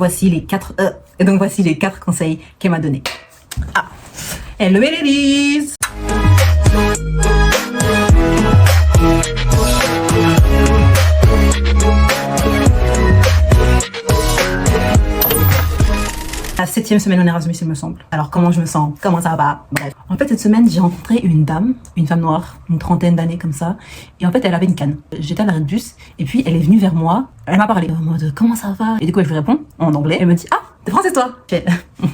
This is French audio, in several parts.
Voici les 4 et donc voici les 4 conseils qu'elle m'a donné. Ah, hello ladies. La 7e semaine en Erasmus, il me semble. Alors, comment je me sens? Comment ça va? Bref. En fait, cette semaine, j'ai rencontré une dame, une femme noire, une trentaine d'années comme ça. Et en fait, elle avait une canne. J'étais à l'arrêt de bus. Et puis, elle est venue vers moi. Elle m'a parlé en mode, comment ça va? Et du coup, je lui réponds en anglais. Elle me dit, ah, t'es français toi? Je fais,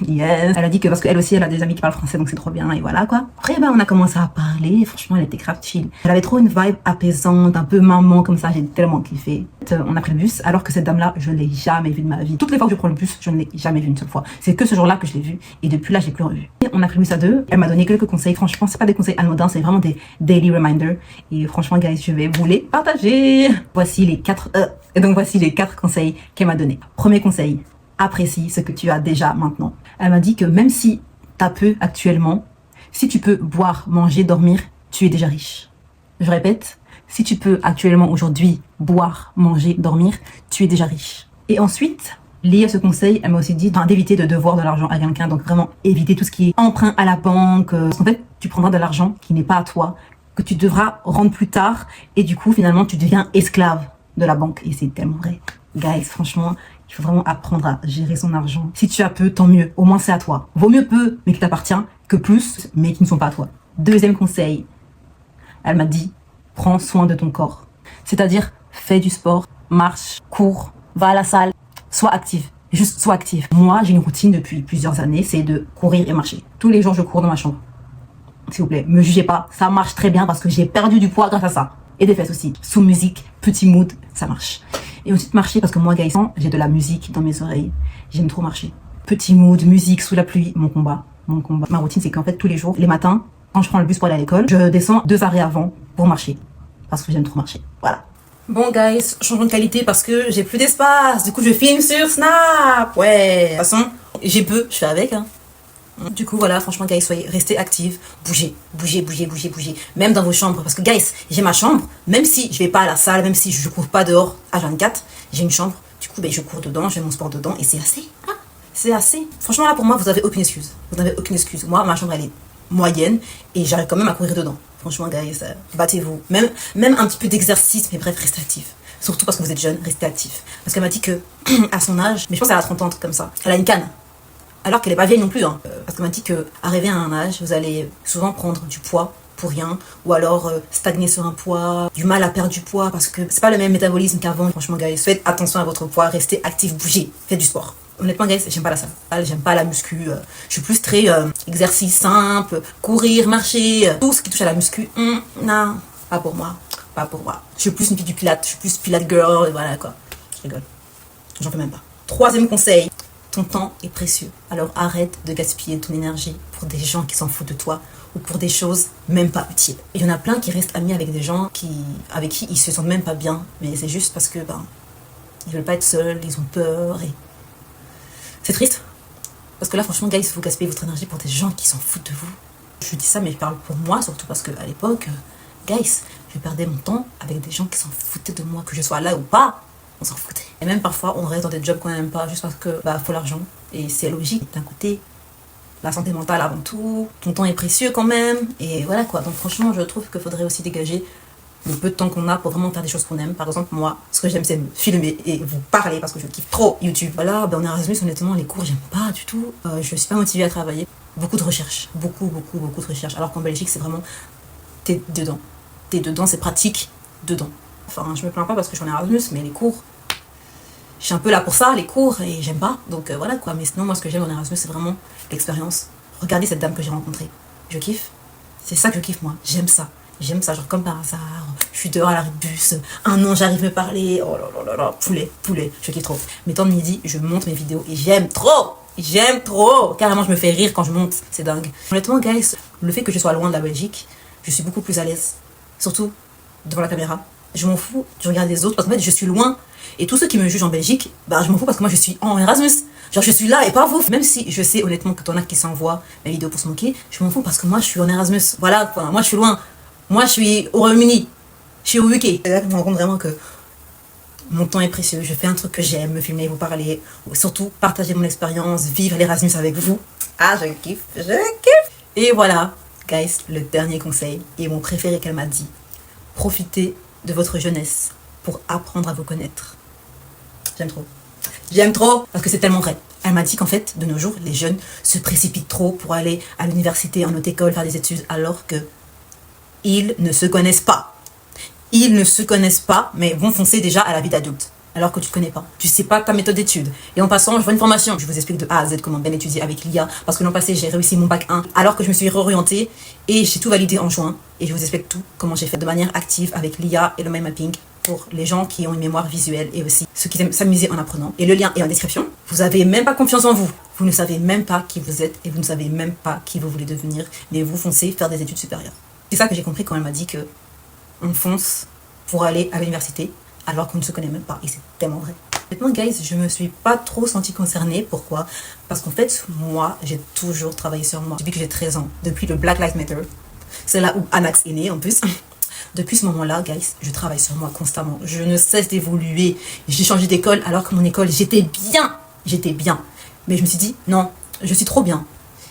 yes. Elle a dit que parce qu'elle aussi, elle a des amis qui parlent français, donc c'est trop bien. Et voilà, quoi. Après, on a commencé à parler. Franchement, elle était grave chill. Elle avait trop une vibe apaisante, un peu maman comme ça. J'ai tellement kiffé. On a pris le bus, alors que cette dame-là, je ne l'ai jamais vue de ma vie. Toutes les fois que je prends le bus, je ne l'ai jamais vue une seule fois. C'est que ce jour-là que je l'ai vue. Et depuis là, je l'ai plus revue. On a pris le bus à deux. Elle m'a donné quelques conseils. Franchement, c'est pas des conseils anodins, c'est vraiment des daily reminders. Et franchement, guys, je vais vous les partager. Voici les 4 et donc voici les 4 conseils qu'elle m'a donné. Premier conseil, apprécie ce que tu as déjà maintenant. Elle m'a dit que même si t'as peu actuellement, si tu peux boire, manger, dormir, tu es déjà riche. Je répète, si tu peux actuellement aujourd'hui boire, manger, dormir, tu es déjà riche. Et ensuite, lié à ce conseil, elle m'a aussi dit d'éviter de devoir de l'argent à quelqu'un, donc vraiment éviter tout ce qui est emprunt à la banque. Parce qu'en fait, tu prendras de l'argent qui n'est pas à toi, que tu devras rendre plus tard, et du coup, finalement, tu deviens esclave de la banque. Et c'est tellement vrai. Guys, franchement, il faut vraiment apprendre à gérer son argent. Si tu as peu, tant mieux. Au moins, c'est à toi. Vaut mieux peu, mais qui t'appartient, que plus, mais qui ne sont pas à toi. Deuxième conseil, elle m'a dit, prends soin de ton corps. C'est-à-dire, fais du sport, marche, cours, va à la salle, sois active. Juste sois active. Moi, j'ai une routine depuis plusieurs années, c'est de courir et marcher. Tous les jours, je cours dans ma chambre. S'il vous plaît, me jugez pas. Ça marche très bien parce que j'ai perdu du poids grâce à ça. Et des fesses aussi. Sous musique, petit mood, ça marche. Et ensuite marcher parce que moi, guys, j'ai de la musique dans mes oreilles. J'aime trop marcher. Petit mood, musique, sous la pluie, mon combat. Mon combat. Ma routine, c'est qu'en fait, tous les jours, les matins, quand je prends le bus pour aller à l'école, je descends 2 arrêts avant pour marcher. Parce que j'aime trop marcher. Voilà. Bon, guys, changement de qualité parce que j'ai plus d'espace. Du coup, je filme sur Snap. Ouais. De toute façon, j'ai peu, je fais avec, hein. Du coup, voilà, franchement, guys, restez actifs, bougez. Même dans vos chambres, parce que, guys, j'ai ma chambre, même si je vais pas à la salle, même si je cours pas dehors à 24, j'ai une chambre, du coup, je cours dedans, je fais mon sport dedans, et c'est assez, hein, c'est assez. Franchement, là, pour moi, vous avez aucune excuse. Moi, ma chambre, elle est moyenne, et j'arrive quand même à courir dedans. Franchement, guys, battez-vous. Même un petit peu d'exercice, mais bref, restez actifs. Surtout parce que vous êtes jeune, restez actifs. Parce qu'elle m'a dit que, à son âge, mais je pense qu'elle a 30 ans, un truc comme ça, elle a une canne. Alors qu'elle n'est pas vieille non plus, hein. Parce qu'elle m'a dit qu'arrivé à un âge, vous allez souvent prendre du poids pour rien, ou alors stagner sur un poids, du mal à perdre du poids, parce que c'est pas le même métabolisme qu'avant. Franchement, guys, faites attention à votre poids, restez actifs, bougez, faites du sport. Honnêtement, guys, j'aime pas la salle, j'aime pas la muscu, je suis plus très exercice simple, courir, marcher, tout ce qui touche à la muscu, non, pas pour moi. Je suis plus une fille du pilate, je suis plus pilate girl, et voilà quoi. Je rigole, j'en fais même pas. Troisième conseil. Ton temps est précieux. Alors arrête de gaspiller ton énergie pour des gens qui s'en foutent de toi ou pour des choses même pas utiles. Il y en a plein qui restent amis avec des gens avec qui ils se sentent même pas bien. Mais c'est juste parce que ils veulent pas être seuls, ils ont peur et c'est triste. Parce que là franchement guys, vous gaspillez votre énergie pour des gens qui s'en foutent de vous. Je dis ça mais je parle pour moi surtout parce que à l'époque, guys, je perdais mon temps avec des gens qui s'en foutaient de moi, que je sois là ou pas. On s'en foutait. Et même parfois, on reste dans des jobs qu'on n'aime pas juste parce que faut l'argent. Et c'est logique. D'un côté, la santé mentale avant tout, ton temps est précieux quand même. Et voilà quoi. Donc franchement, je trouve qu'il faudrait aussi dégager le peu de temps qu'on a pour vraiment faire des choses qu'on aime. Par exemple, moi, ce que j'aime, c'est me filmer et vous parler parce que je kiffe trop YouTube. Voilà, en Erasmus, honnêtement, les cours, j'aime pas du tout. Je suis pas motivée à travailler. Beaucoup de recherche. Beaucoup de recherche. Alors qu'en Belgique, c'est vraiment, t'es dedans. C'est pratique, dedans. Enfin, je me plains pas parce que je suis en Erasmus, mais les cours, je suis un peu là pour ça, les cours, et j'aime pas. Donc voilà quoi. Mais sinon, moi, ce que j'aime en Erasmus, c'est vraiment l'expérience. Regardez cette dame que j'ai rencontrée. Je kiffe. C'est ça que je kiffe, moi. J'aime ça. Genre comme par hasard. Je suis dehors à l'arrêt de bus. Un an, j'arrive à me parler. Oh là là. Poulet. Je kiffe trop. Mes temps de midi, je monte mes vidéos et j'aime trop. Carrément, je me fais rire quand je monte. C'est dingue. Honnêtement, guys, le fait que je sois loin de la Belgique, je suis beaucoup plus à l'aise. Surtout devant la caméra. Je m'en fous du regard des autres parce qu'en fait je suis loin et tous ceux qui me jugent en Belgique, je m'en fous parce que moi je suis en Erasmus, genre je suis là et pas vous. Même si je sais honnêtement que t'en as qui s'envoient mes vidéos pour se moquer, je m'en fous parce que moi je suis en Erasmus, voilà quoi. Moi je suis loin, moi je suis au Royaume-Uni, je suis au UK. Et là je me rends compte vraiment que mon temps est précieux, je fais un truc que j'aime, me filmer, vous parler, ou surtout partager mon expérience, vivre l'Erasmus avec vous. Ah, je kiffe, je kiffe. Et voilà, guys, le dernier conseil, et mon préféré qu'elle m'a dit. Profitez de votre jeunesse pour apprendre à vous connaître. J'aime trop. J'aime trop parce que c'est tellement vrai. Elle m'a dit qu'en fait, de nos jours, les jeunes se précipitent trop pour aller à l'université, en haute école, faire des études, alors que ils ne se connaissent pas. Ils ne se connaissent pas, mais vont foncer déjà à la vie d'adulte. Alors que tu ne connais pas. Tu ne sais pas ta méthode d'étude. Et en passant, je vois une formation. Je vous explique de A à Z comment bien étudier avec l'IA. Parce que l'an passé, j'ai réussi mon bac 1. Alors que je me suis réorientée et j'ai tout validé en juin. Et je vous explique tout, comment j'ai fait de manière active avec l'IA et le mind mapping pour les gens qui ont une mémoire visuelle et aussi ceux qui aiment s'amuser en apprenant. Et le lien est en description. Vous n'avez même pas confiance en vous. Vous ne savez même pas qui vous êtes et vous ne savez même pas qui vous voulez devenir. Mais vous foncez faire des études supérieures. C'est ça que j'ai compris quand elle m'a dit que on fonce pour aller à l'université alors qu'on ne se connaît même pas. Et c'est tellement vrai. Maintenant, guys, je me suis pas trop sentie concernée. Pourquoi? Parce qu'en fait, moi, j'ai toujours travaillé sur moi. Depuis que j'ai 13 ans, depuis le Black Lives Matter, c'est là où Anax est né en plus. Depuis ce moment-là, guys, je travaille sur moi constamment. Je ne cesse d'évoluer. J'ai changé d'école alors que mon école, j'étais bien. J'étais bien. Mais je me suis dit, non, je suis trop bien.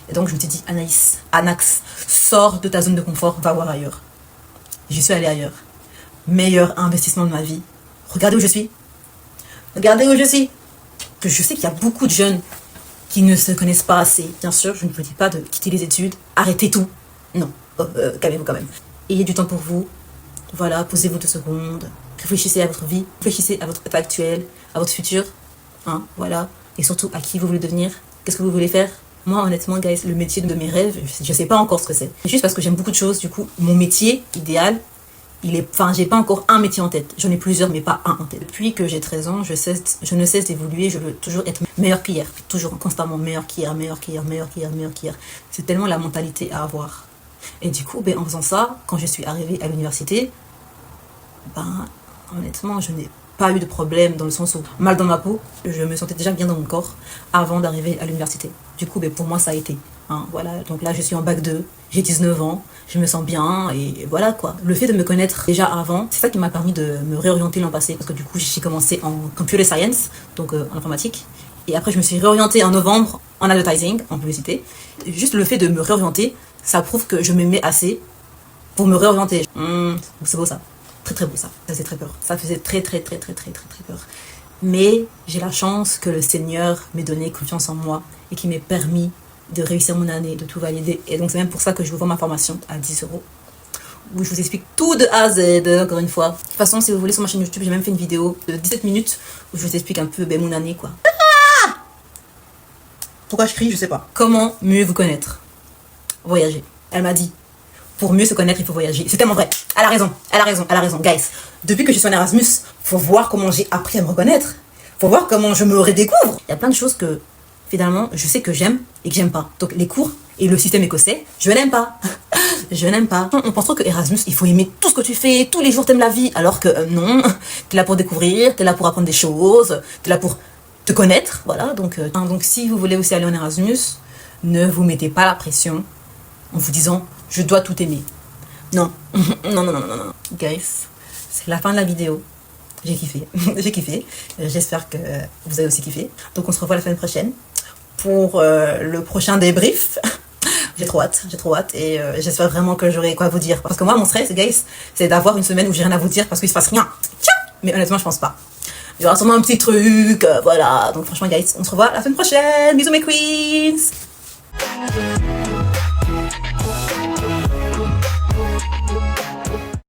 Et donc, je me suis dit, Anaïs, Anax, sors de ta zone de confort, va voir ailleurs. Je suis allée ailleurs. Meilleur investissement de ma vie. Regardez où je suis. Regardez où je suis. Que je sais qu'il y a beaucoup de jeunes qui ne se connaissent pas assez. Bien sûr, je ne vous dis pas de quitter les études, arrêtez tout. Non, calmez-vous quand même. Ayez du temps pour vous. Voilà, posez-vous 2 secondes. Réfléchissez à votre vie. Réfléchissez à votre état actuel, à votre futur. Hein, voilà. Et surtout, à qui vous voulez devenir. Qu'est-ce que vous voulez faire. Moi, honnêtement, guys, le métier de mes rêves, je sais pas encore ce que c'est. C'est juste parce que j'aime beaucoup de choses. Du coup, mon métier idéal, j'ai pas encore un métier en tête. J'en ai plusieurs, mais pas un en tête. Depuis que j'ai 13 ans, je ne cesse d'évoluer. Je veux toujours être meilleur qu'hier. Toujours, constamment meilleur qu'hier, meilleur qu'hier, meilleur qu'hier, meilleur qu'hier. C'est tellement la mentalité à avoir. Et du coup, en faisant ça, quand je suis arrivée à l'université, honnêtement, je n'ai pas eu de problème dans le sens où, mal dans ma peau, je me sentais déjà bien dans mon corps avant d'arriver à l'université. Du coup, pour moi, ça a été. Hein, voilà. Donc là, je suis en bac 2, j'ai 19 ans, je me sens bien et voilà quoi. Le fait de me connaître déjà avant, c'est ça qui m'a permis de me réorienter l'an passé parce que du coup, j'ai commencé en computer science, donc en informatique. Et après, je me suis réorientée en novembre en advertising, en publicité. Juste le fait de me réorienter, ça prouve que je m'aimais assez pour me réorienter. C'est beau ça. Très très beau ça. Ça faisait très peur. Ça faisait très peur. Mais j'ai la chance que le Seigneur m'ait donné confiance en moi et qui m'ait permis de réussir mon année, de tout valider. Et donc c'est même pour ça que je vous vends ma formation à 10 €. Où je vous explique tout de A à Z, encore une fois. De toute façon, si vous voulez, sur ma chaîne YouTube, j'ai même fait une vidéo de 17 minutes où je vous explique un peu mon année, quoi. Pourquoi je crie, je sais pas. Comment mieux vous connaître? Voyager. Elle m'a dit, pour mieux se connaître, il faut voyager. C'est tellement vrai. Elle a raison. Guys, depuis que je suis en Erasmus, faut voir comment j'ai appris à me reconnaître. Faut voir comment je me redécouvre. Il y a plein de choses que, finalement, je sais que j'aime et que j'aime pas. Donc, les cours et le système écossais, je n'aime pas. Je n'aime pas. On pense trop que Erasmus, il faut aimer tout ce que tu fais, tous les jours t'aimes la vie. Alors que non, t'es là pour découvrir, t'es là pour apprendre des choses, t'es là pour te connaître. Voilà, donc si vous voulez aussi aller en Erasmus, ne vous mettez pas la pression en vous disant je dois tout aimer. Non. Non. Guys, c'est la fin de la vidéo. J'ai kiffé. J'espère que vous avez aussi kiffé. Donc on se revoit la semaine prochaine pour le prochain débrief. J'ai trop hâte et j'espère vraiment que j'aurai quoi vous dire. Parce que moi, mon stress, guys, c'est d'avoir une semaine où j'ai rien à vous dire parce qu'il se passe rien. Tiens. Mais honnêtement, je pense pas. Il y aura sûrement un petit truc, voilà. Donc franchement, guys, on se revoit la semaine prochaine. Bisous mes queens.